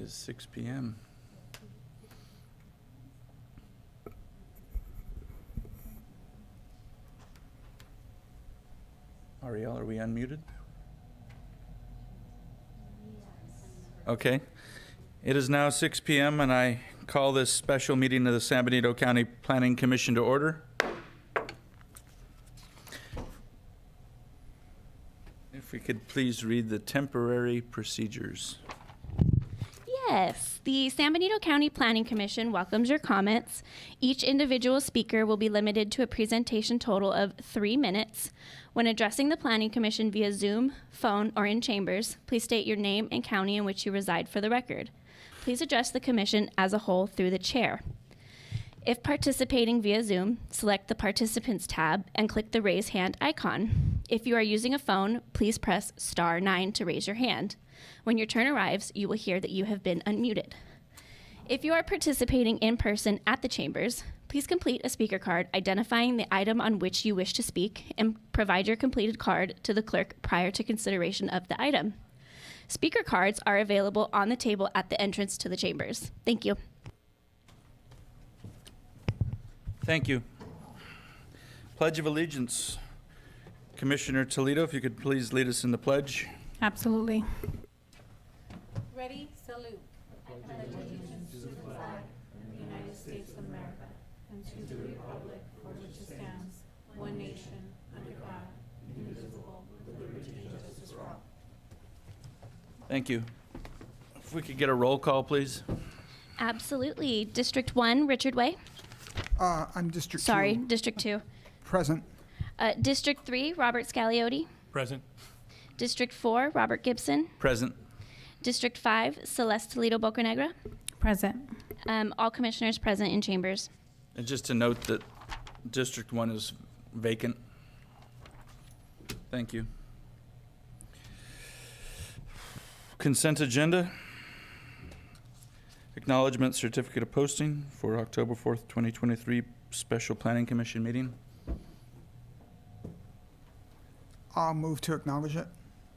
is 6 p.m. Ariel, are we unmuted? Okay. It is now 6 p.m. and I call this special meeting of the San Benito County Planning Commission to order. If we could please read the temporary procedures. Yes, the San Benito County Planning Commission welcomes your comments. Each individual speaker will be limited to a presentation total of 3 minutes. When addressing the Planning Commission via Zoom, phone, or in chambers, please state your name and county in which you reside for the record. Please address the Commission as a whole through the chair. If participating via Zoom, select the Participants tab and click the Raise Hand icon. If you are using a phone, please press *9 to raise your hand. When your turn arrives, you will hear that you have been unmuted. If you are participating in person at the chambers, please complete a speaker card identifying the item on which you wish to speak and provide your completed card to the clerk prior to consideration of the item. Speaker cards are available on the table at the entrance to the chambers. Thank you. Thank you. Pledge of Allegiance. Commissioner Toledo, if you could please lead us in the pledge. Absolutely. Ready, salute. I pledge allegiance to the flag of the United States of America and to the republic for which it stands, one nation, under God, indivisible, with liberty and justice for all. Thank you. If we could get a roll call, please. Absolutely. District 1, Richard Way. I'm District 2. Sorry, District 2. Present. District 3, Robert Scagliotti. Present. District 4, Robert Gibson. Present. District 5, Celeste Toledo Bocanegra. Present. All commissioners present in chambers. And just to note that District 1 is vacant. Thank you. Consent agenda. Acknowledgement certificate of posting for October 4th, 2023 Special Planning Commission meeting. I'll move to acknowledge it.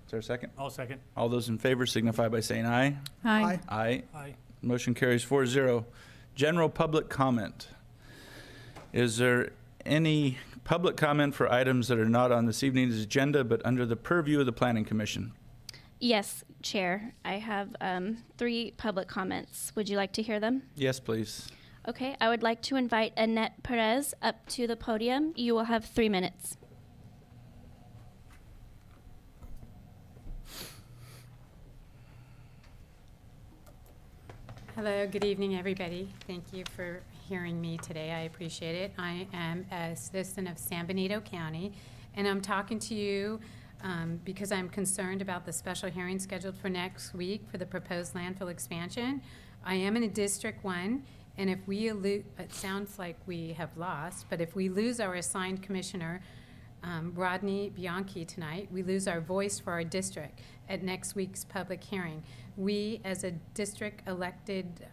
Is there a second? I'll second. All those in favor signify by saying aye. Aye. Aye. Aye. Motion carries 4-0. General public comment. Is there any public comment for items that are not on this evening's agenda but under the purview of the Planning Commission? Yes, Chair. I have 3 public comments. Would you like to hear them? Yes, please. Okay, I would like to invite Annette Perez up to the podium. You will have 3 minutes. Hello, good evening, everybody. Thank you for hearing me today. I appreciate it. I am a citizen of San Benito County, and I'm talking to you because I'm concerned about the special hearing scheduled for next week for the proposed landfill expansion. I am in a District 1, and if we it sounds like we have lost, but if we lose our assigned commissioner, Rodney Bianchi, tonight, we lose our voice for our district at next week's public hearing. We, as a district, elected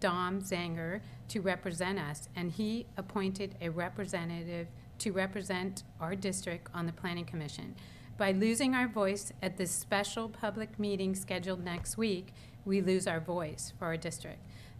Dom Zanger to represent us, and he appointed a representative to represent our district on the Planning Commission. By losing our voice at this special public meeting scheduled next week, we lose our voice for our district.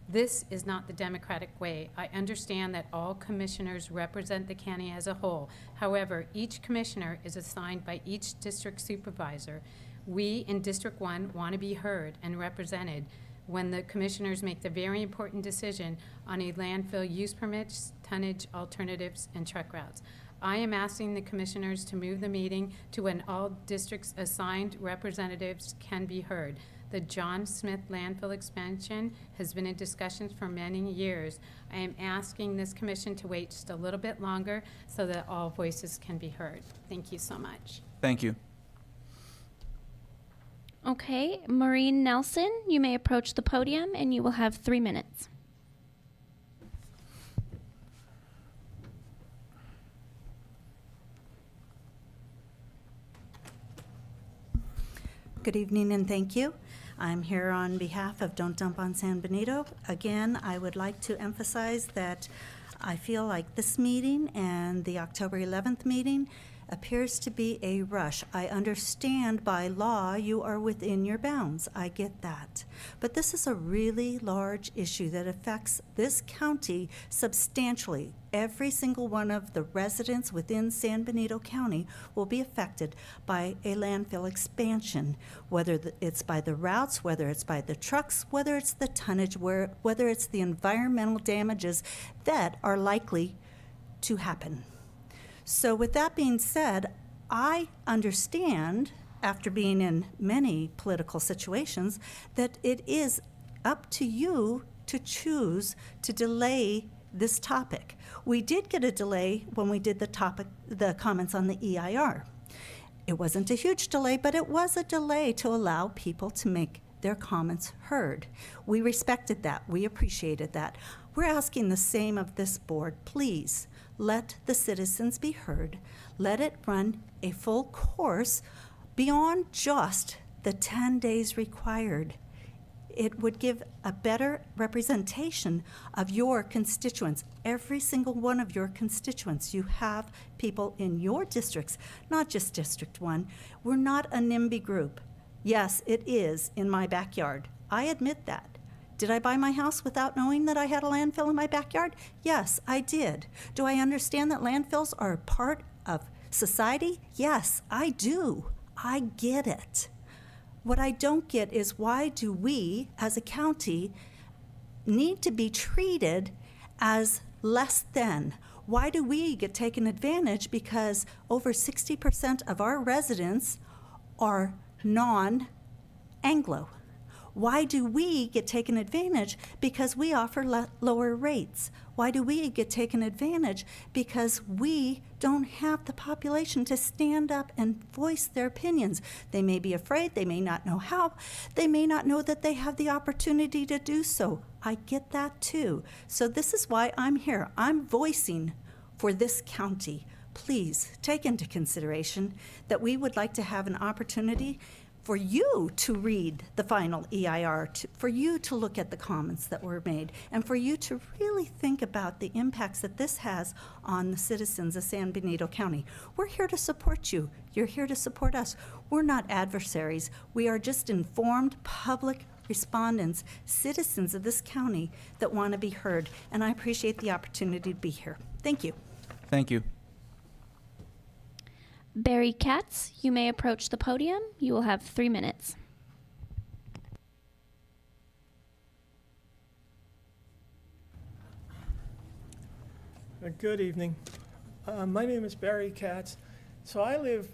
This is not the democratic way. I understand that all commissioners represent the county as a whole. However, each commissioner is assigned by each district supervisor. We in District 1 want to be heard and represented when the commissioners make the very important decision on a landfill use permits, tonnage alternatives, and truck routes. I am asking the commissioners to move the meeting to when all districts assigned representatives can be heard. The John Smith landfill expansion has been in discussions for many years. I am asking this commission to wait just a little bit longer so that all voices can be heard. Thank you so much. Thank you. Okay, Maureen Nelson, you may approach the podium and you will have 3 minutes. Good evening and thank you. I'm here on behalf of Don't Dump on San Benito. Again, I would like to emphasize that I feel like this meeting and the October 11th meeting appears to be a rush. I understand by law you are within your bounds. I get that. But this is a really large issue that affects this county substantially. Every single one of the residents within San Benito County will be affected by a landfill expansion, whether it's by the routes, whether it's by the trucks, whether it's the tonnage, whether it's the environmental damages that are likely to happen. So with that being said, I understand, after being in many political situations, that it is up to you to choose to delay this topic. We did get a delay when we did the comments on the EIR. It wasn't a huge delay, but it was a delay to allow people to make their comments heard. We respected that. We appreciated that. We're asking the same of this board. Please let the citizens be heard. Let it run a full course beyond just the 10 days required. It would give a better representation of your constituents, every single one of your constituents. You have people in your districts, not just District 1. We're not a NIMBY group. Yes, it is in my backyard. I admit that. Did I buy my house without knowing that I had a landfill in my backyard? Yes, I did. Do I understand that landfills are a part of society? Yes, I do. I get it. What I don't get is, why do we, as a county, need to be treated as less than? Why do we get taken advantage because over 60% of our residents are non-Anglo? Why do we get taken advantage because we offer lower rates? Why do we get taken advantage because we don't have the population to stand up and voice their opinions? They may be afraid, they may not know how, they may not know that they have the opportunity to do so. I get that too. So this is why I'm here. I'm voicing for this county. Please take into consideration that we would like to have an opportunity for you to read the final EIR, for you to look at the comments that were made, and for you to really think about the impacts that this has on the citizens of San Benito County. We're here to support you. You're here to support us. We're not adversaries. We are just informed public respondents, citizens of this county that want to be heard, and I appreciate the opportunity to be here. Thank you. Thank you. Barry Katz, you may approach the podium. You will have 3 minutes. Good evening. My name is Barry Katz. So I live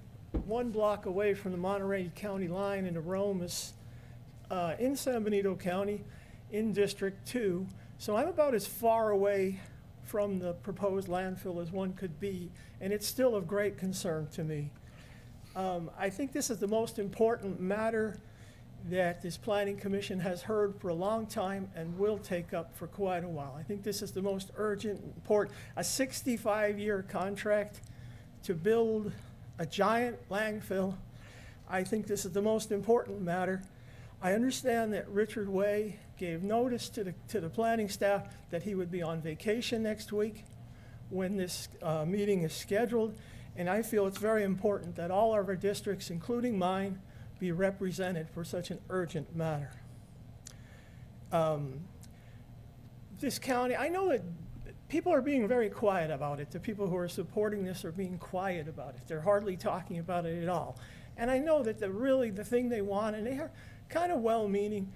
1 block away from the Monterey County line in Aromas, in San Benito County, in District 2. So I'm about as far away from the proposed landfill as one could be, and it's still of great concern to me. I think this is the most important matter that this Planning Commission has heard for a long time and will take up for quite a while. I think this is the most urgent, important, a 65-year contract to build a giant landfill. I think this is the most important matter. I understand that Richard Way gave notice to the planning staff that he would be on vacation next week when this meeting is scheduled, and I feel it's very important that all of our districts, including mine, be represented for such an urgent matter. This county, I know that people are being very quiet about it. The people who are supporting this are being quiet about it. They're hardly talking about it at all. And I know that the thing they want, and they are kind of well-meaning,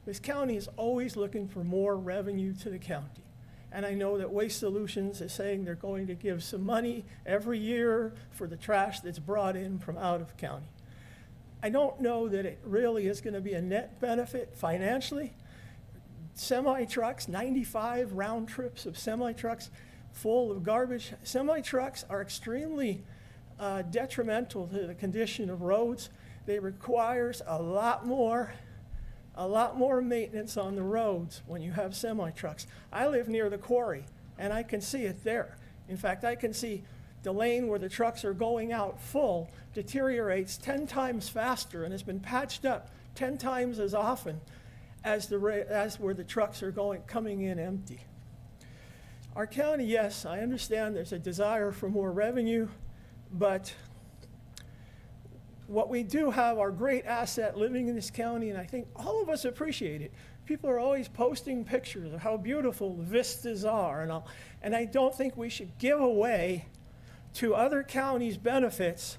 this county is always looking for more revenue to the county. And I know that Waste Solutions is saying they're going to give some money every year for the trash that's brought in from out of county. I don't know that it really is going to be a net benefit financially. Semi-trucks, 95 round trips of semi-trucks full of garbage. Semi-trucks are extremely detrimental to the condition of roads. They require a lot more maintenance on the roads when you have semi-trucks. I live near the quarry, and I can see it there. In fact, I can see the lane where the trucks are going out full deteriorates 10 times faster and has been patched up 10 times as often as where the trucks are coming in empty. Our county, yes, I understand there's a desire for more revenue. But what we do have, our great asset living in this county, and I think all of us appreciate it. People are always posting pictures of how beautiful the vistas are and all. And I don't think we should give away to other counties' benefits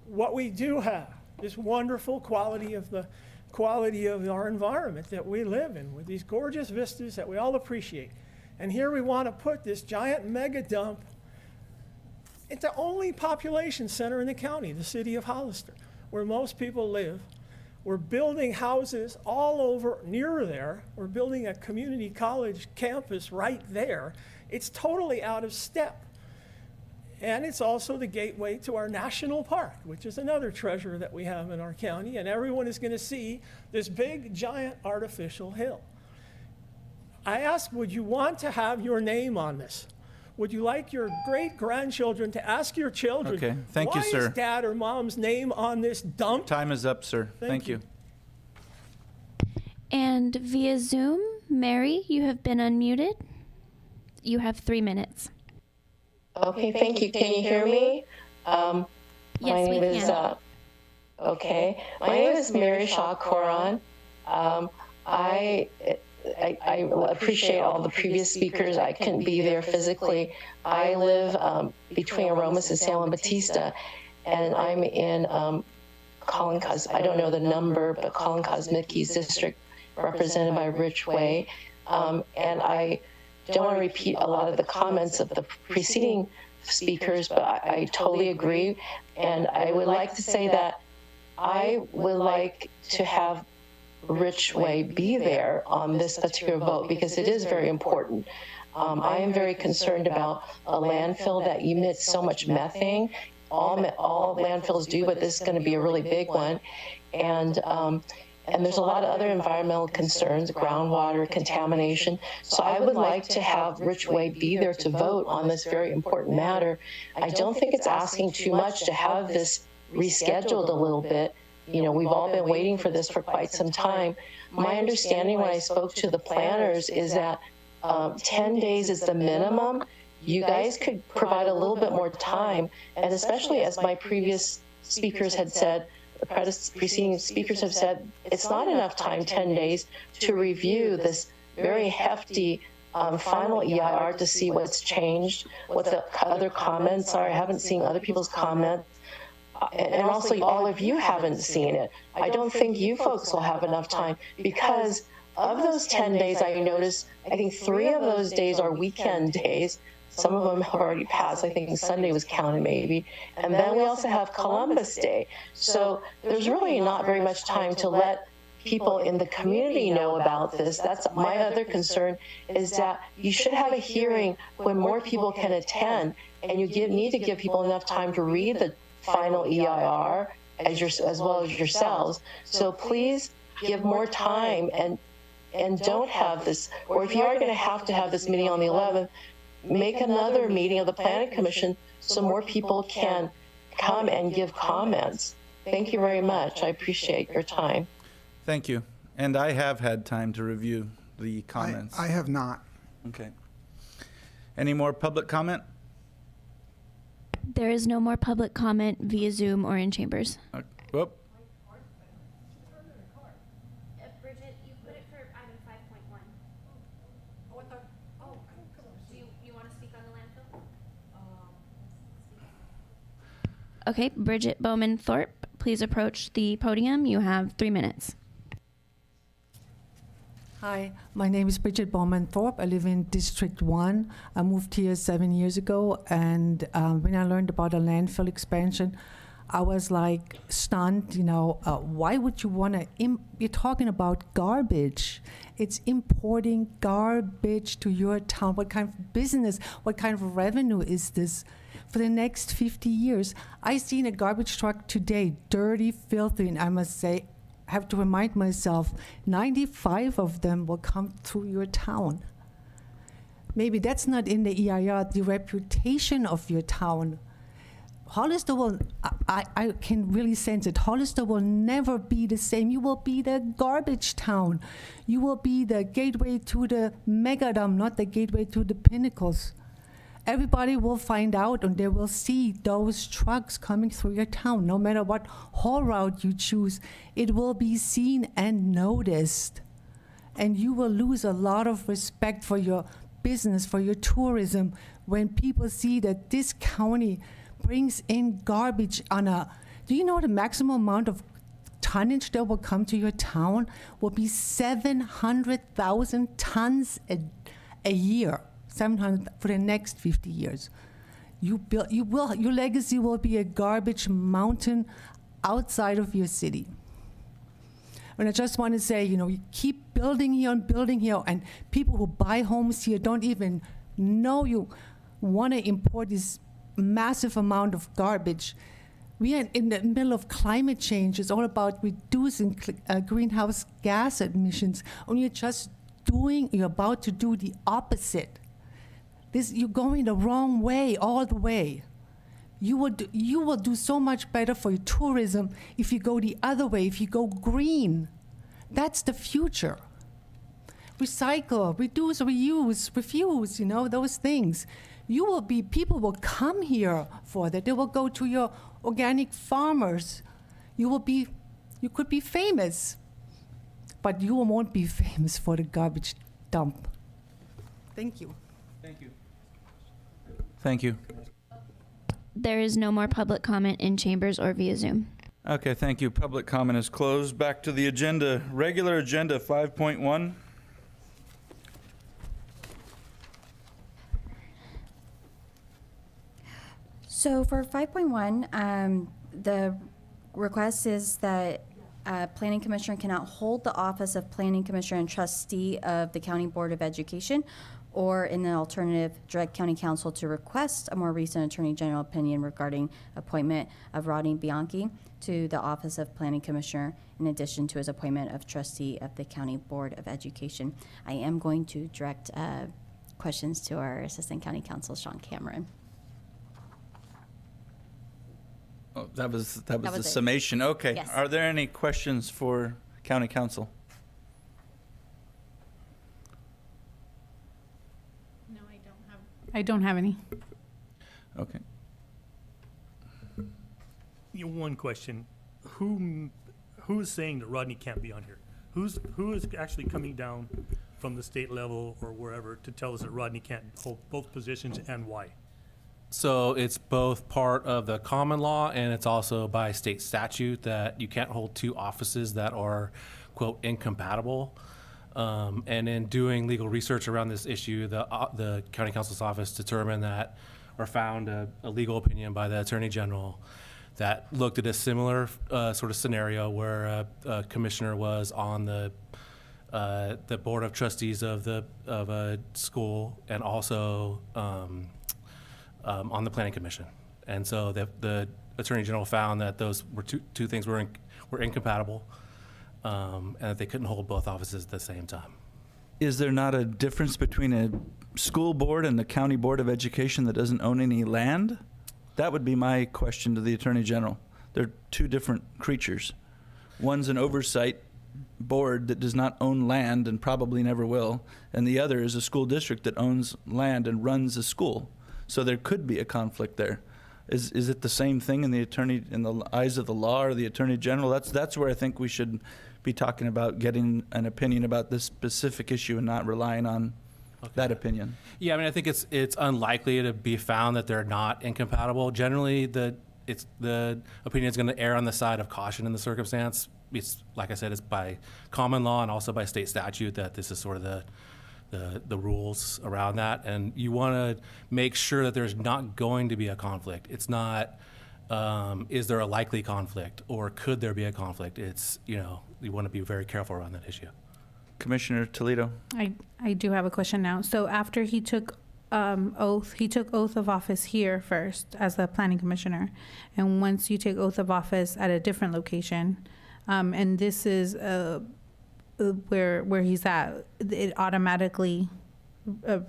what we do have, this wonderful quality of our environment that we live in, with these gorgeous vistas that we all appreciate. And here we want to put this giant mega dump at the only population center in the county, the city of Hollister, where most people live. We're building houses all over near there. We're building a community college campus right there. It's totally out of step. And it's also the gateway to our national park, which is another treasure that we have in our county. And everyone is going to see this big, giant artificial hill. I ask, would you want to have your name on this? Would you like your great-grandchildren to ask your children, Okay, thank you, why sir. is dad or mom's name on this dump? Time is up, sir. Thank you. And via Zoom, Mary, you have been unmuted. You have 3 minutes. Okay, thank you. Can you hear me? My Yes, we name is, can. okay. My name is Mary Shaw Koran. I appreciate all the previous speakers. I couldn't be there physically. I live between Aromas and San Juan Bautista, and I'm in Colin I don't know the number, but Colin Kosmicki's district, represented by Rich Way. And I don't want to repeat a lot of the comments of the preceding speakers, but I totally agree. And I would like to say that I would like to have Rich Way be there on this particular vote because it is very important. I am very concerned about a landfill that emits so much methane. All landfills do, but this is going to be a really big one. And there's a lot of other environmental concerns, groundwater contamination. So I would like to have Rich Way be there to vote on this very important matter. I don't think it's asking too much to have this rescheduled a little bit. You know, we've all been waiting for this for quite some time. My understanding when I spoke to the planners is that 10 days is the minimum. You guys could provide a little bit more time, and especially as my previous speakers had said, the preceding speakers have said, it's not enough time, 10 days, to review this very hefty final EIR to see what's changed, what the other comments are. I haven't seen other people's comments. And also, all of you haven't seen it. I don't think you folks will have enough time because of those 10 days, I noticed, I think 3 of those days are weekend days. Some of them have already passed. I think Sunday was counted maybe. And then we also have Columbus Day. So there's really not very much time to let people in the community know about this. That's my other concern, is that you should have a hearing when more people can attend, and you need to give people enough time to read the final EIR as well as yourselves. So please give more time and don't have this, or if you are going to have this meeting on the 11th, make another meeting of the Planning Commission so more people can come and give comments. Thank you very much. I appreciate your time. Thank you. And I have had time to review the comments. I have not. Okay. Any more public comment? There is no more public comment via Zoom or in chambers. Whoop. Bridget, you put it for item 5.1. Do you want to speak on the landfill? Okay, Bridget Bowman Thorpe, please approach the podium. You have 3 minutes. Hi, my name is Bridget Bowman Thorpe. I live in District 1. I moved here 7 years ago, and when I learned about a landfill expansion, I was like stunned, why would you want to, you're talking about garbage. It's importing garbage to your town. What kind of business, what kind of revenue is this? For the next 50 years, I seen a garbage truck today, dirty, filthy, and I must say, have to remind myself, 95 of them will come through your town. Maybe that's not in the EIR, the reputation of your town. Hollister will, I can really sense it, Hollister will never be the same. You will be the garbage town. You will be the gateway to the megadome, not the gateway to the pinnacles. everybody will find out and they will see those trucks coming through your town. No matter what haul route you choose, it will be seen and noticed. And you will lose a lot of respect for your business, for your tourism, when people see that this county brings in garbage on a, do you know the maximum amount of tonnage that will come to your town will be 700,000 tons a year, 700 for the next 50 years. Your legacy will be a garbage mountain outside of your city. And I just want to say, you keep building here, and people who buy homes here don't even know you want to import this massive amount of garbage. We are in the middle of climate change. It's all about reducing greenhouse gas emissions, and you're about to do the opposite. You're going the wrong way all the way. You will do so much better for your tourism if you go the other way, if you go green. That's the future. Recycle, reduce, reuse, refuse, those things. People will come here for that. They will go to your organic farmers. You could be famous, but you won't be famous for the garbage dump. Thank you. Thank you. Thank you. There is no more public comment in chambers or via Zoom. Okay, thank you. Public comment is closed. Back to the agenda. Regular agenda 5.1. So for 5.1, the request is that Planning Commissioner cannot hold the office of Planning Commissioner and Trustee of the County Board of Education, or in the alternative, direct County Council to request a more recent Attorney General opinion regarding appointment of Rodney Bianchi to the office of Planning Commissioner, in addition to his appointment of Trustee of the County Board of Education. I am going to direct questions to our Assistant County Counsel, Sean Cameron. Oh, that was was the it. summation. Okay. Yes. Are there any questions for County Counsel? No, I don't have any. Okay. One question: Who is saying that Rodney can't be on here? Who is actually coming down from the state level or wherever to tell us that Rodney can't hold both positions, and why? So it's both part of the common law, and it's also by state statute that you can't hold two offices that are, quote, incompatible. And in doing legal research around this issue, the county counsel's office determined that, or found a legal opinion by the attorney general that looked at a similar sort of scenario where a commissioner was on the board of trustees of a school, and also on the planning commission. And so the attorney general found that those were two things were incompatible, and that they couldn't hold both offices at the same time. Is there not a difference between a school board and the county board of education that doesn't own any land? That would be my question to the attorney general. They're two different creatures. One's an oversight board that does not own land and probably never will, and the other is a school district that owns land and runs a school. So there could be a conflict there. Is it the same thing in the eyes of the law or the attorney general? That's where I think we should be talking about getting an opinion about this specific issue and not relying on that opinion. Yeah, I mean, I think it's unlikely to be found that they're not incompatible. Generally, the opinion is going to err on the side of caution in the circumstance. It's, like I said, it's by common law and also by state statute that this is sort of the rules around that, and you want to make sure that there's not going to be a conflict. It's not, is there a likely conflict, or could there be a conflict? It's, you want to be very careful around that issue. Commissioner Toledo. I do have a question now. So after he took oath of office here first as the planning commissioner, and once you take oath of office at a different location, and this is where he's at, it automatically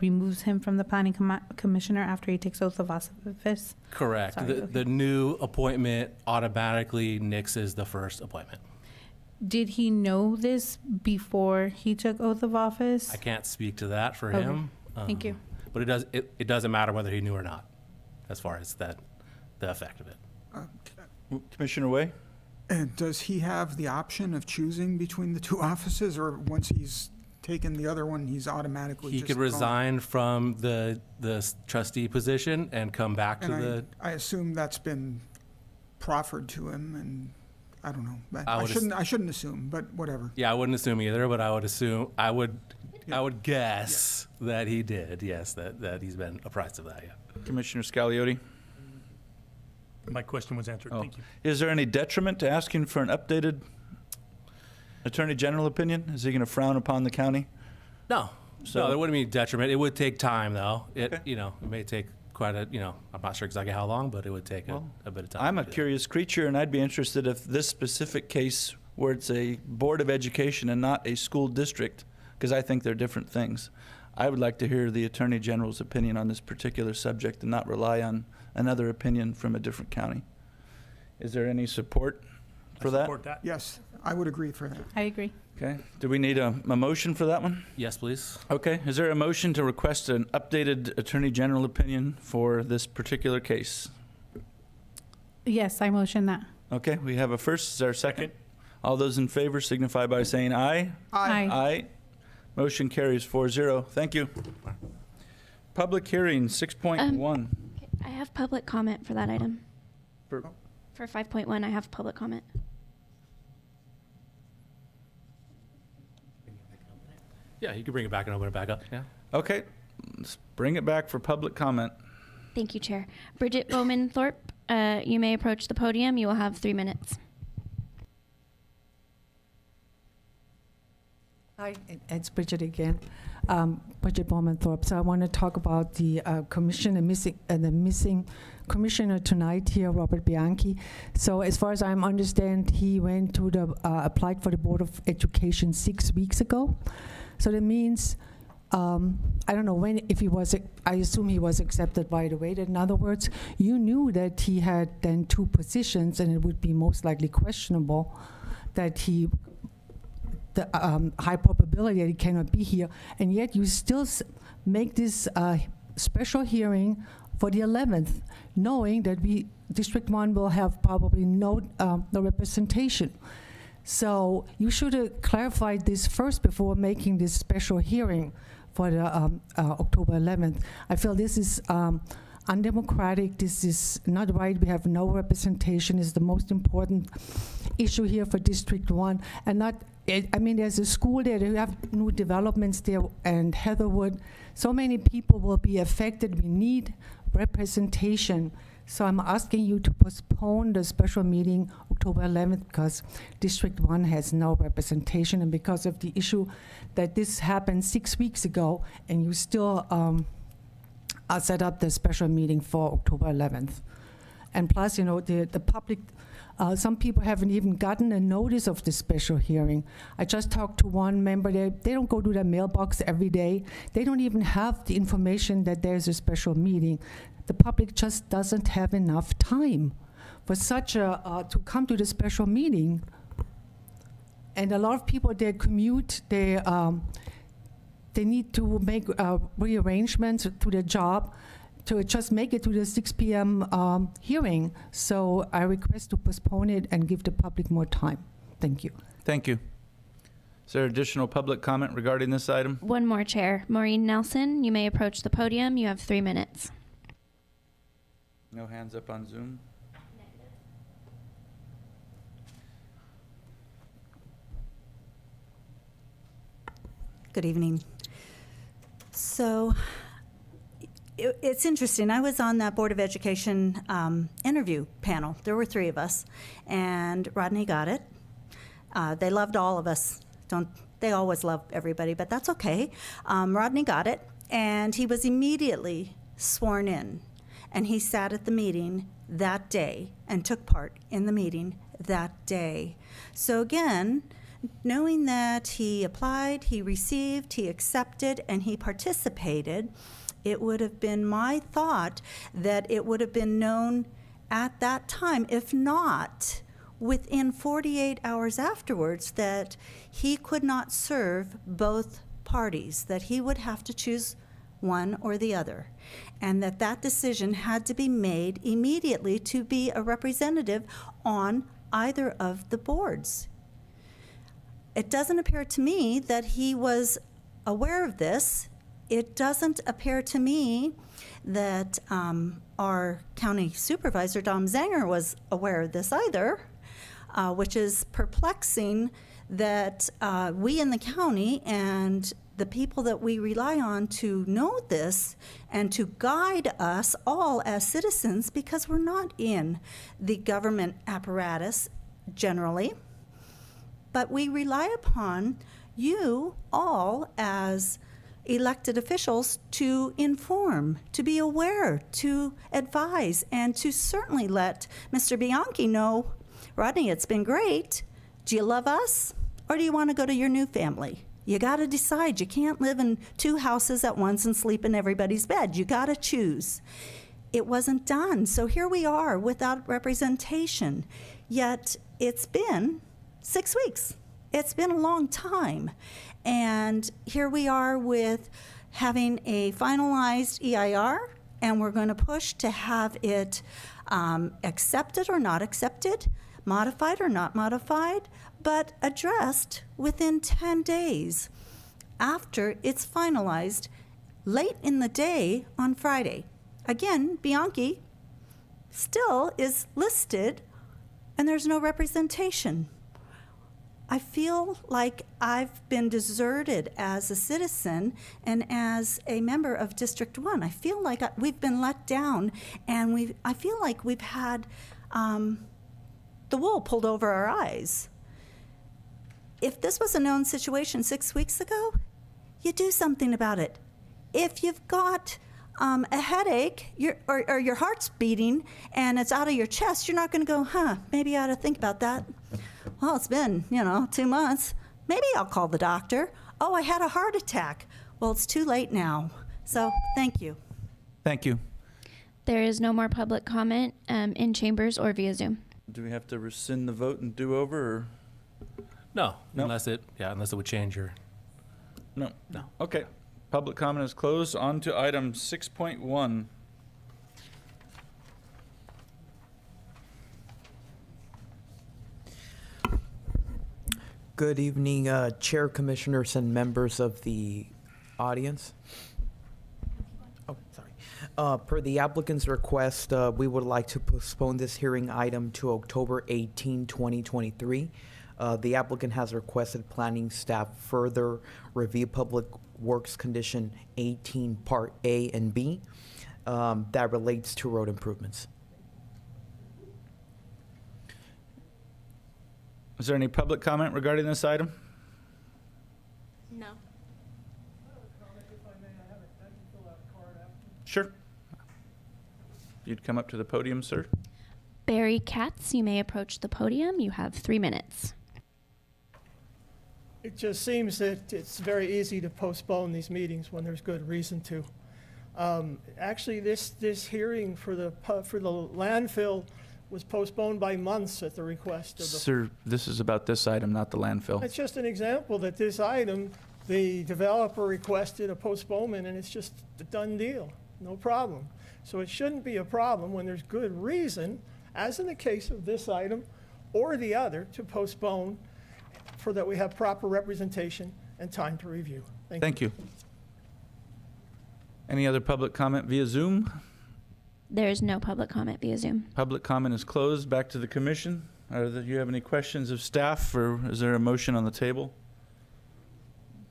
removes him from the planning commissioner after he takes oath of office? Correct. Sorry, The new appointment automatically nixes the first appointment. Did he know this before he took oath of office? I can't speak to that for Okay. him. Thank you. But it doesn't matter whether he knew or not, as far as the effect of it. Commissioner Way? And does he have the option of choosing between the two offices, or once he's taken the other one, he's automatically He just could gone? resign from the trustee position and come back to And the. I assume that's been proffered to him, and I don't know. But I I would shouldn't assume, but whatever. Yeah, I wouldn't assume either, but I would guess that he did. Yes, that he's been apprised of that. Yeah. Commissioner Scagliotti? My question was answered. Oh. Thank you. Is there any detriment to asking for an updated Attorney General opinion? Is he going to frown upon the county? No, So- no, there wouldn't be detriment. It would take time, though. It Okay. it may take quite a I'm not sure exactly how long, but it would take a bit of time. I'm to a do that. curious creature, and I'd be interested if this specific case, where it's a Board of Education and not a school district, because I think they're different things. I would like to hear the Attorney General's opinion on this particular subject and not rely on another opinion from a different county. Is there any support for I that? support that. Yes, I would agree for that. I agree. Okay. Do we need a motion for that one? Yes, please. Okay. Is there a motion to request an updated Attorney General opinion for this particular case? Yes, I motion that. Okay. We have a first. Is there a second? All those in favor signify by saying aye. Aye. Aye. Motion carries 4-0. Thank you. Public hearing 6.1. I have public comment for that item. For- For 5.1, I have public comment. Yeah, you can bring it back and open it back up. Yeah. Okay. Let's bring it back for public comment. Thank you, Chair. Bridget Bowman Thorpe, you may approach the podium. You will have 3 minutes. Hi, it's Bridget again. Bridget Bowman Thorpe. So I want to talk about the commissioner the missing commissioner tonight here, Robert Bianchi. So as far as I understand, he went to applied for the Board of Education 6 weeks ago. So that means I don't know when, if he was, I assume he was accepted right away. In other words, you knew that he had then 2 positions, and it would be most likely questionable that the high probability that he cannot be here, and yet you still make this special hearing for the 11th, knowing that District 1 will have probably no representation. So you should have clarified this first before making this special hearing for the October 11th. I feel this is undemocratic. This is not right. We have no representation. Is the most important issue here for District 1, and not. I mean, there's a school there. They have new developments there, and Heatherwood. So many people will be affected. We need representation. So I'm asking you to postpone the special meeting October 11th because District 1 has no representation, and because of the issue that this happened 6 weeks ago, and you still set up the special meeting for October 11th. And plus, you know, the public, some people haven't even gotten a notice of the special hearing. I just talked to one member. They don't go to their mailbox every day. They don't even have the information that there's a special meeting. The public just doesn't have enough time for such to come to the special meeting. And a lot of people, they commute, they need to make rearrangements to their job to just make it to the 6 p.m. Hearing. So I request to postpone it and give the public more time. Thank you. Thank you. Is there additional public comment regarding this item? One more, Chair. Maureen Nelson, you may approach the podium. You have 3 minutes. No hands up on Zoom? Good evening. So it's interesting. I was on that Board of Education interview panel. There were 3 of us, and Rodney got it. They loved all of us. They always love everybody, but that's okay. Rodney got it, and he was immediately sworn in, and he sat at the meeting that day and took part in the meeting that day. So again, knowing that he applied, he received, he accepted, and he participated, it would have been my thought that it would have been known at that time, if not within 48 hours afterwards, that he could not serve both parties, that he would have to choose one or the other, and that decision had to be made immediately to be a representative on either of the boards. It doesn't appear to me that he was aware of this. It doesn't appear to me that our county supervisor, Dom Zanger, was aware of this either, which is perplexing that we in the county and the people that we rely on to know this and to guide us all as citizens, because we're not in the government apparatus generally, but we rely upon you all as elected officials to inform, to be aware, to advise, and to certainly let Mr. Bianchi know, Rodney, it's been great. Do you love us, or do you want to go to your new family? You got to decide. You can't live in two houses at once and sleep in everybody's bed. You got to choose. It wasn't done. So here we are without representation. Yet it's been 6 weeks. It's been a long time. And here we are with having a finalized EIR, and we're going to push to have it accepted or not accepted, modified or not modified, but addressed within 10 days after it's finalized, late in the day on Friday. Again, Bianchi still is listed, and there's no representation. I feel like I've been deserted as a citizen and as a member of District 1. I feel like we've been let down, and I feel like we've had the wool pulled over our eyes. If this was a known situation 6 weeks ago, you do something about it. If you've got a headache or your heart's beating and it's out of your chest, you're not going to go, maybe I ought to think about that. Well, it's been, 2 months. Maybe I'll call the doctor. Oh, I had a heart attack. Well, it's too late now. So thank you. Thank you. There is no more public comment in chambers or via Zoom. Do we have to rescind the vote and do over, or? No, No. unless it would change your. No. No. Okay. Public comment is closed. On to item 6.1. Good evening, Chair, Commissioners, and members of the audience. Oh, sorry. Per the applicant's request, we would like to postpone this hearing item to October 18, 2023. The applicant has requested planning staff further review Public Works Condition 18, Part A and B, that relates to road improvements. Is there any public comment regarding this item? No. Sure. You'd come up to the podium, sir. Barry Katz, you may approach the podium. You have 3 minutes. It just seems that it's very easy to postpone these meetings when there's good reason to. Actually, this hearing for the landfill was postponed by months at the request of the. Sir, this is about this item, not the landfill. It's just an example that this item, the developer requested a postponement, and it's just a done deal, no problem. So it shouldn't be a problem when there's good reason, as in the case of this item or the other, to postpone for that we have proper representation and time to review. Thank you. Any other public comment via Zoom? There is no public comment via Zoom. Public comment is closed. Back to the commission. Do you have any questions of staff, or is there a motion on the table?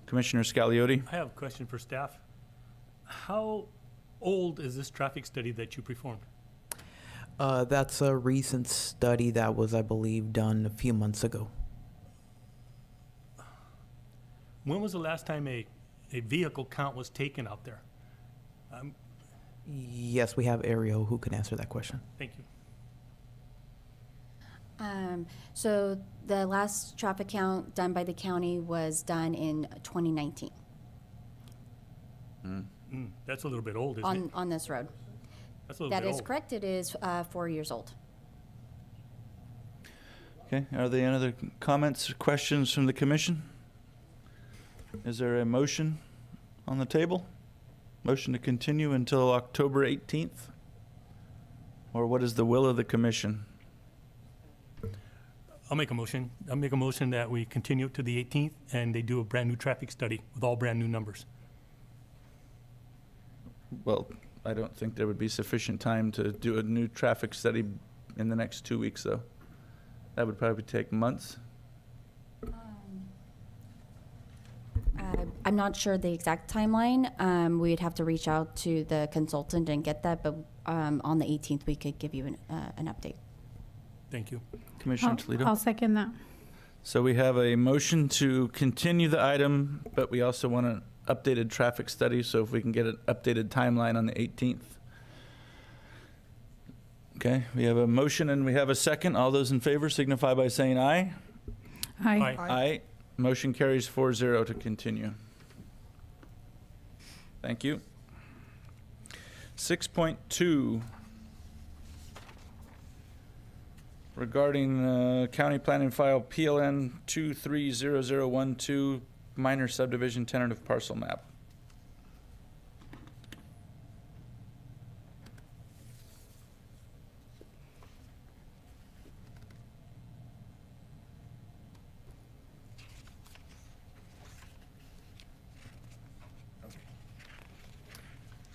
Commissioner Scagliotti. I have a question for staff. How old is this traffic study that you performed? That's a recent study that was, I believe, done a few months ago. When was the last time a vehicle count was taken out there? Yes, we have Ariel who can answer that question. Thank you. So the last traffic count done by the county was done in 2019 That's a little bit old, isn't it? on this road. That's a little That bit is old. correct. It is 4 years old. Okay, are there any other comments or questions from the commission? Is there a motion on the table? Motion to continue until October 18th? Or what is the will of the commission? I'll make a motion. I'll make a motion that we continue it to the 18th and they do a brand new traffic study with all brand new numbers. Well, I don't think there would be sufficient time to do a new traffic study in the next 2 weeks, though. That would probably take months. I'm not sure the exact timeline. We'd have to reach out to the consultant and get that, but on the 18th, we could give you an update. Thank you. Commissioner Toledo? I'll second that. So we have a motion to continue the item, but we also want an updated traffic study, so if we can get an updated timeline on the 18th. Okay, we have a motion and we have a second. All those in favor signify by saying aye. Aye. Aye. Motion carries 4-0 to continue. Thank you. 6.2. Regarding County Planning File PLN 230012, minor subdivision tentative parcel map.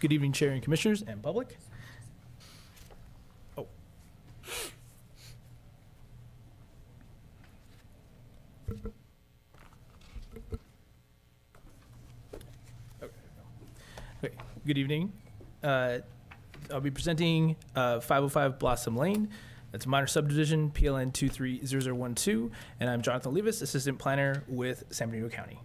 Good evening, Chair and Commissioners and public. Oh. Okay. Good evening. I'll be presenting 505 Blossom Lane. That's a minor subdivision, PLN 230012, and I'm Jonathan Levis, Assistant Planner with San Benito County.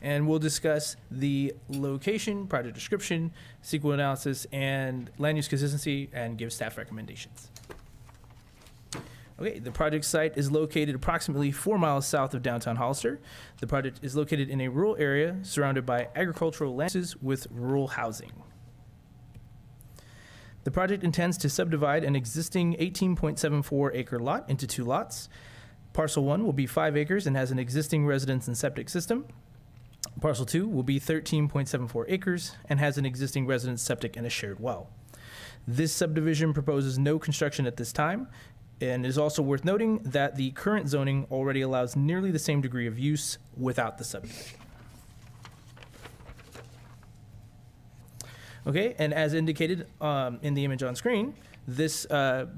And we'll discuss the location, project description, SQL analysis, and land use consistency, and give staff recommendations. Okay, the project site is located approximately 4 miles south of downtown Hollister. The project is located in a rural area surrounded by agricultural lands with rural housing. The project intends to subdivide an existing 18.74 acre lot into 2 lots. Parcel 1 will be 5 acres and has an existing residence and septic system. Parcel 2 will be 13.74 acres and has an existing residence, septic, and a shared well. This subdivision proposes no construction at this time, and it is also worth noting that the current zoning already allows nearly the same degree of use without the subdivision. Okay, and as indicated in the image on screen, this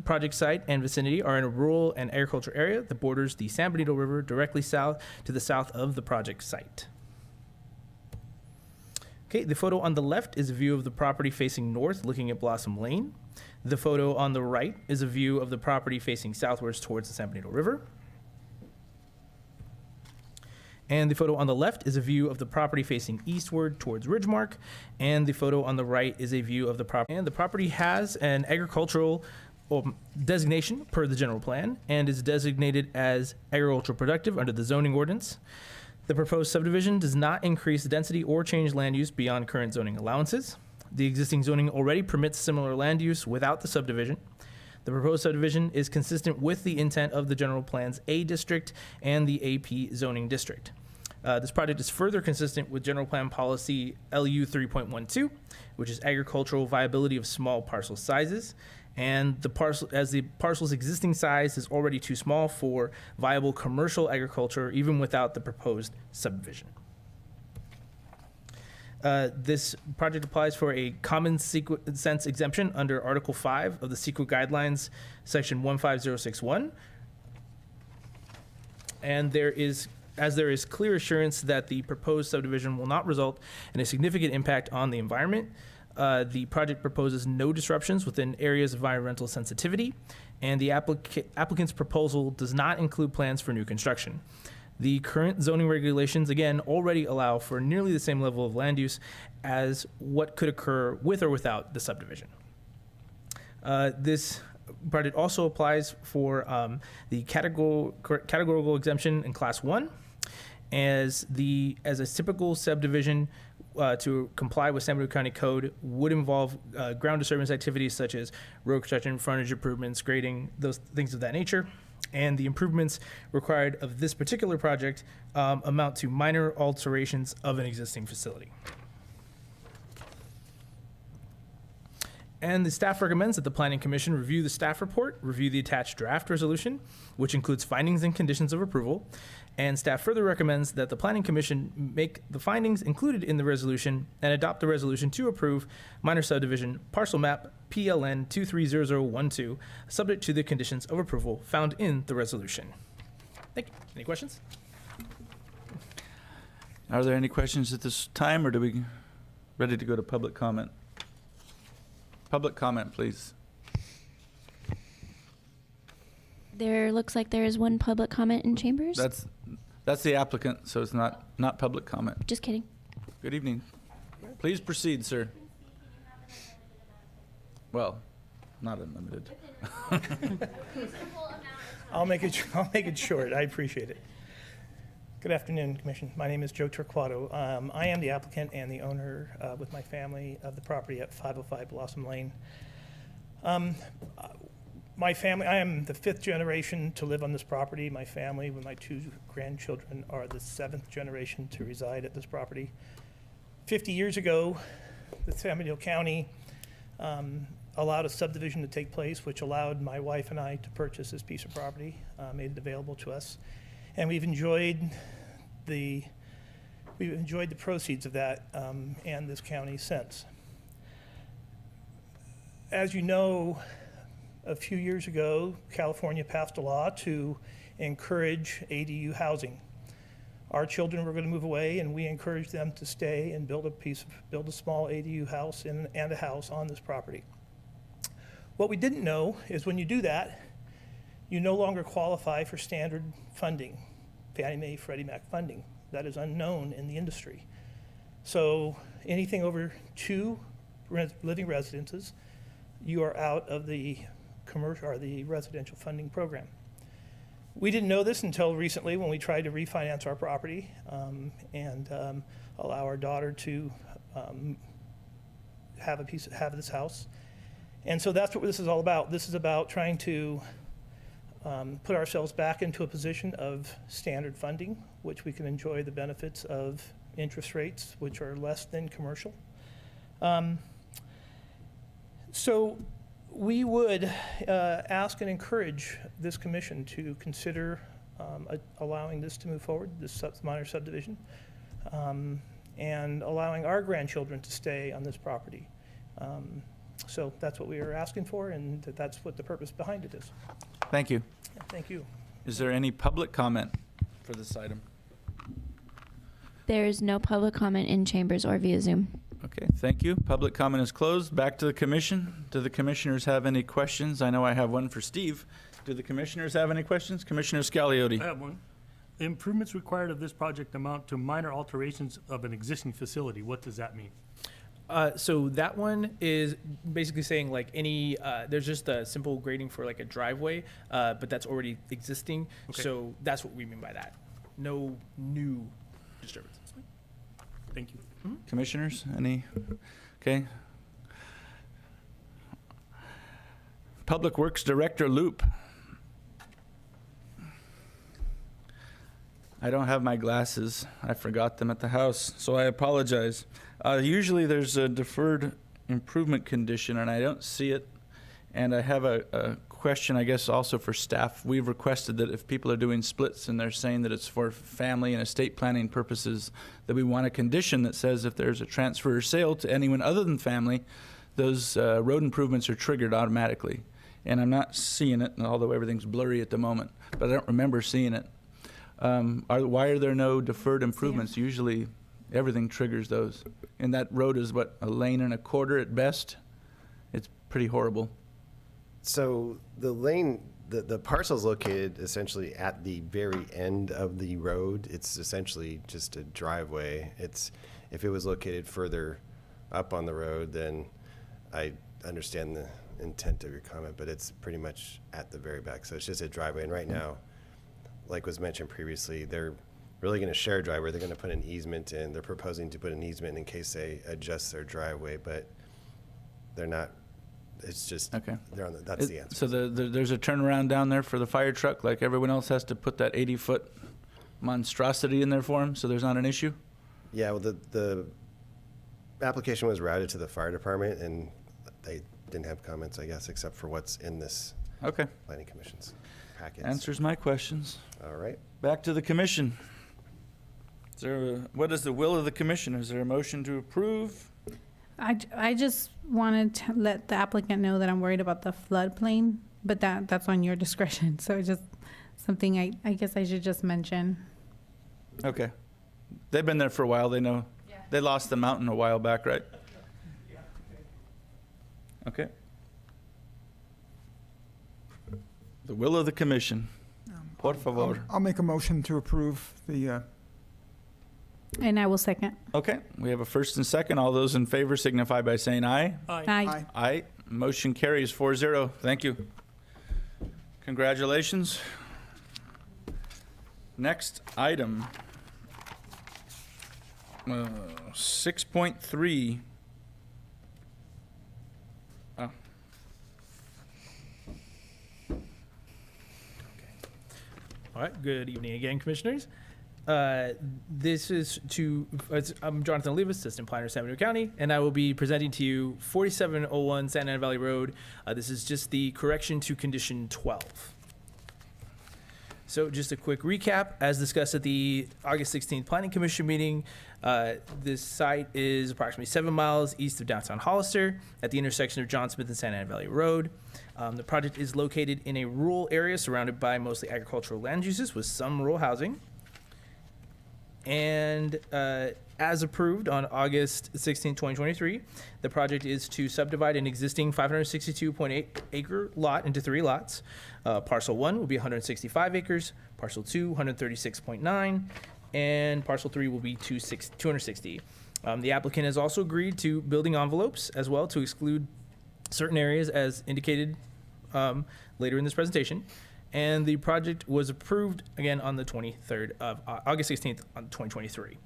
project site and vicinity are in a rural and agricultural area that borders the San Benito River directly south to the south of the project site. Okay, the photo on the left is a view of the property facing north, looking at Blossom Lane. The photo on the right is a view of the property facing southwards towards the San Benito River. And the photo on the left is a view of the property facing eastward towards Ridgemark. And the photo on the right is a view of the property. And the property has an agricultural designation per the general plan and is designated as agricultural productive under the zoning ordinance. The proposed subdivision does not increase density or change land use beyond current zoning allowances. The existing zoning already permits similar land use without the subdivision. The proposed subdivision is consistent with the intent of the general plan's A district and the AP zoning district. This project is further consistent with general plan policy LU 3.12, which is agricultural viability of small parcel sizes. And the parcel's existing size is already too small for viable commercial agriculture, even without the proposed subdivision. This project applies for a common sense exemption under Article 5 of the CEQA Guidelines, Section 15061. And there is clear assurance that the proposed subdivision will not result in a significant impact on the environment. The project proposes no disruptions within areas of environmental sensitivity, and the applicant's proposal does not include plans for new construction. The current zoning regulations, again, already allow for nearly the same level of land use as what could occur with or without the subdivision. This project also applies for the categorical exemption in Class 1 as a typical subdivision to comply with San Benito County Code would involve ground disturbance activities such as road construction, frontage improvements, grading, those things of that nature. and the improvements required of this particular project amount to minor alterations of an existing facility. And the staff recommends that the Planning Commission review the staff report, review the attached draft resolution, which includes findings and conditions of approval. And staff further recommends that the Planning Commission make the findings included in the resolution and adopt the resolution to approve minor subdivision parcel map PLN 230012, subject to the conditions of approval found in the resolution. Thank you. Any questions? Are there any questions at this time, or do we ready to go to public comment? Public comment, please. There looks like there is one public comment in chambers. That's the applicant, so it's not public comment. Just kidding. Good evening. Please proceed, sir. Well, not unlimited. I'll make it short. I appreciate it. Good afternoon, Commission. My name is Joe Torquato. I am the applicant and the owner with my family of the property at 505 Blossom Lane. My family, I am the 5th generation to live on this property. My family, with my 2 grandchildren, are the 7th generation to reside at this property. 50 years ago, the San Benito County allowed a subdivision to take place, which allowed my wife and I to purchase this piece of property, made it available to us. And we've enjoyed the proceeds of that and this county since. As you know, a few years ago, California passed a law to encourage ADU housing. Our children were going to move away, and we encouraged them to stay and build a small ADU house and a house on this property. What we didn't know is when you do that, you no longer qualify for standard funding, Fannie Mae, Freddie Mac funding. That is unknown in the industry. So anything over 2 living residences, you are out of the commercial or the residential funding program. We didn't know this until recently when we tried to refinance our property and allow our daughter to have this house. And so that's what this is all about. This is about trying to put ourselves back into a position of standard funding, which we can enjoy the benefits of interest rates, which are less than commercial. So we would ask and encourage this commission to consider allowing this to move forward, this minor subdivision, and allowing our grandchildren to stay on this property. So that's what we are asking for, and that's what the purpose behind it is. Thank you. Yeah, thank you. Is there any public comment for this item? There is no public comment in chambers or via Zoom. Okay, thank you. Public comment is closed. Back to the commission. Do the commissioners have any questions? I know I have one for Steve. Do the commissioners have any questions? Commissioner Scagliotti. I have one. The improvements required of this project amount to minor alterations of an existing facility. What does that mean? So that one is basically saying like any, there's just a simple grading for like a driveway, but that's already existing. Okay. So that's what we mean by that. No new disturbances. Thank you. Mm-hmm. Commissioners, any? Okay. Public Works Director Loop. I don't have my glasses. I forgot them at the house, so I apologize. Usually there's a deferred improvement condition, and I don't see it. And I have a question, I guess, also for staff. We've requested that if people are doing splits and they're saying that it's for family and estate planning purposes, that we want a condition that says if there's a transfer or sale to anyone other than family, those road improvements are triggered automatically. And I'm not seeing it, although everything's blurry at the moment, but I don't remember seeing it. Why are there no deferred improvements? Usually everything triggers those. And that road is what, a lane and a quarter at best? It's pretty horrible. So the lane, the parcel's located essentially at the very end of the road. It's essentially just a driveway. If it was located further up on the road, then I understand the intent of your comment, but it's pretty much at the very back. So it's just a driveway. And right now, like was mentioned previously, they're really going to share a driveway. They're going to put an easement in. They're proposing to put an easement in case they adjust their driveway, but they're not It's just, Okay. that's the answer. So there's a turnaround down there for the fire truck, like everyone else has to put that 80-foot monstrosity in there for them, so there's not an issue? Yeah, well, the application was routed to the fire department, and they didn't have comments, I guess, except for what's in this Okay. planning commission's packets. Answers my questions. All right. Back to the commission. What is the will of the commission? Is there a motion to approve? I just wanted to let the applicant know that I'm worried about the floodplain, but that's on your discretion. So it's just something I guess I should just mention. Okay. They've been there for a while. They know. Yeah. They lost the mountain a while back, right? Yeah. Okay. The will of the commission. Por favor. I'll make a motion to approve the, And I will second. Okay. We have a first and second. All those in favor signify by saying aye. Aye. Aye. Aye. Motion carries 4-0. Thank you. Congratulations. Next item. 6.3. Oh. All right, good evening again, commissioners. This is I'm Jonathan Olivas, Assistant Planner, San Benito County, and I will be presenting to you 4701 Santa Ana Valley Road. This is just the correction to condition 12. So just a quick recap, as discussed at the August 16th Planning Commission meeting, this site is approximately 7 miles east of downtown Hollister at the intersection of John Smith and Santa Ana Valley Road. The project is located in a rural area surrounded by mostly agricultural land uses with some rural housing. And as approved on August 16, 2023, the project is to subdivide an existing 562.8 acre lot into 3 lots. Parcel 1 will be 165 acres, Parcel 2, 136.9, and Parcel 3 will be 260. The applicant has also agreed to building envelopes as well to exclude certain areas as indicated later in this presentation. And the project was approved again on the 23rd of August 16th on 2023.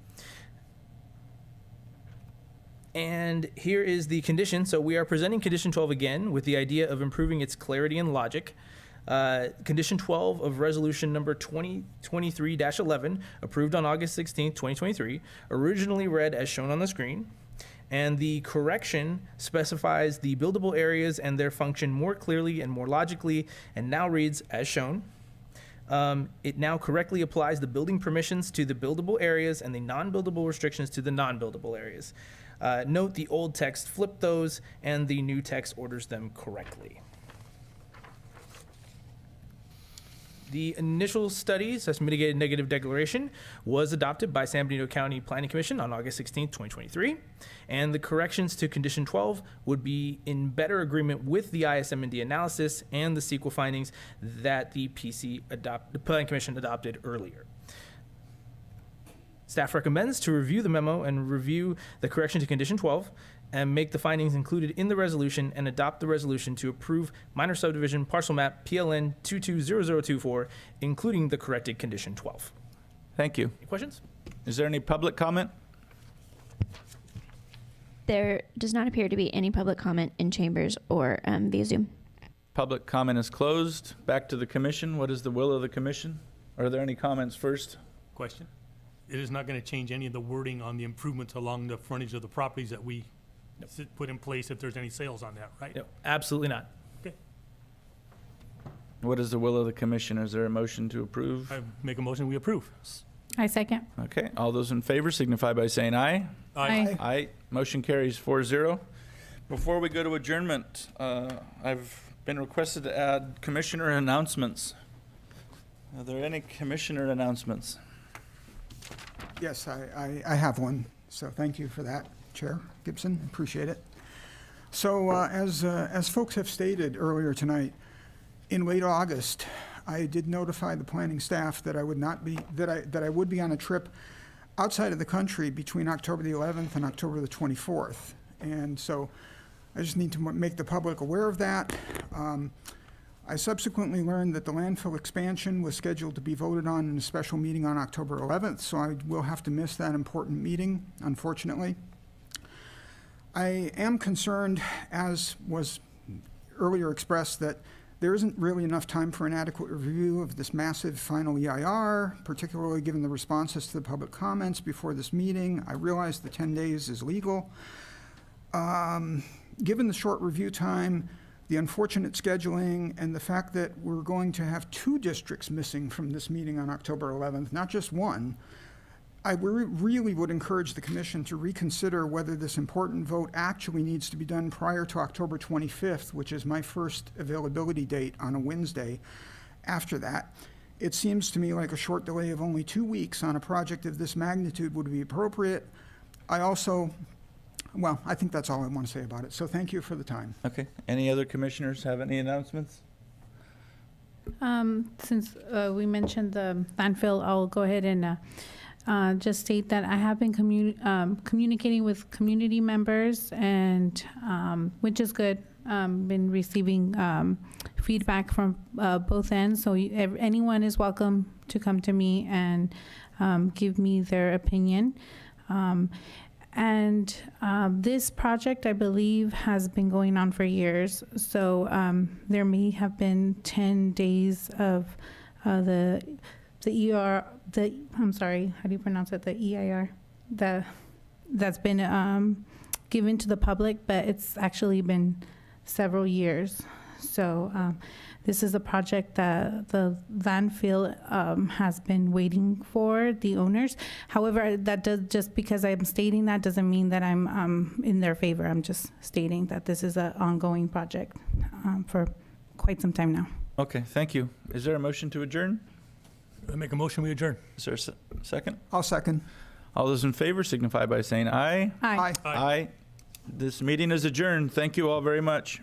And here is the condition. So we are presenting condition 12 again with the idea of improving its clarity and logic. Condition 12 of resolution number 2023-11, approved on August 16th, 2023, originally read as shown on the screen. And the correction specifies the buildable areas and their function more clearly and more logically, and now reads as shown. It now correctly applies the building permissions to the buildable areas and the non-buildable restrictions to the non-buildable areas. Note the old text flipped those, and the new text orders them correctly. The initial study, such mitigated negative declaration, was adopted by San Benito County Planning Commission on August 16, 2023, and the corrections to condition 12 would be in better agreement with the ISM&D analysis and the CEQA findings that the Planning Commission adopted earlier. Staff recommends to review the memo and review the correction to condition 12 and make the findings included in the resolution and adopt the resolution to approve minor subdivision parcel map PLN 220024, including the corrected condition 12. Thank you. Any questions? Is there any public comment? There does not appear to be any public comment in chambers or via Zoom. Public comment is closed. Back to the commission. What is the will of the commission? Are there any comments first? Question? It is not going to change any of the wording on the improvements along the frontage of the properties that we put in place if there's any sales on that, right? No, absolutely not. Okay. What is the will of the commission? Is there a motion to approve? I make a motion, we approve. I second. Okay. All those in favor signify by saying aye. Aye. Aye. Motion carries 4-0. Before we go to adjournment, I've been requested to add commissioner announcements. Are there any commissioner announcements? yes, I have one. So thank you for that, Chair Gibson. Appreciate it. So as folks have stated earlier tonight, in late August, I did notify the planning staff that I would not be, that I would be on a trip outside of the country between October the 11th and October the 24th. And so I just need to make the public aware of that. I subsequently learned that the landfill expansion was scheduled to be voted on in a special meeting on October 11th, so I will have to miss that important meeting, unfortunately. I am concerned, as was earlier expressed that there isn't really enough time for an adequate review of this massive final EIR, particularly given the responses to the public comments before this meeting. I realize the 10 days is legal. Given the short review time, the unfortunate scheduling, and the fact that we're going to have 2 districts missing from this meeting on October 11th, not just one, I really would encourage the commission to reconsider whether this important vote actually needs to be done prior to October 25th, which is my first availability date on a Wednesday. After that, it seems to me like a short delay of only 2 weeks on a project of this magnitude would be appropriate. I think that's all I want to say about it. So thank you for the time. Okay. Any other commissioners have any announcements? Since we mentioned the landfill, I'll go ahead and just state that I have been communicating with community members, and which is good. Been receiving feedback from both ends, so anyone is welcome to come to me and give me their opinion. And this project, I believe, has been going on for years. So there may have been 10 days of the I'm sorry, how do you pronounce it? The EIR, that's been given to the public, but it's actually been several years. So this is a project that the landfill has been waiting for, the owners. However, just because I'm stating that doesn't mean that I'm in their favor. I'm just stating that this is an ongoing project for quite some time now. Okay, thank you. Is there a motion to adjourn? I make a motion, we adjourn. Is there a second? I'll second. All those in favor signify by saying aye. Aye. Aye. Aye. This meeting is adjourned. Thank you all very much.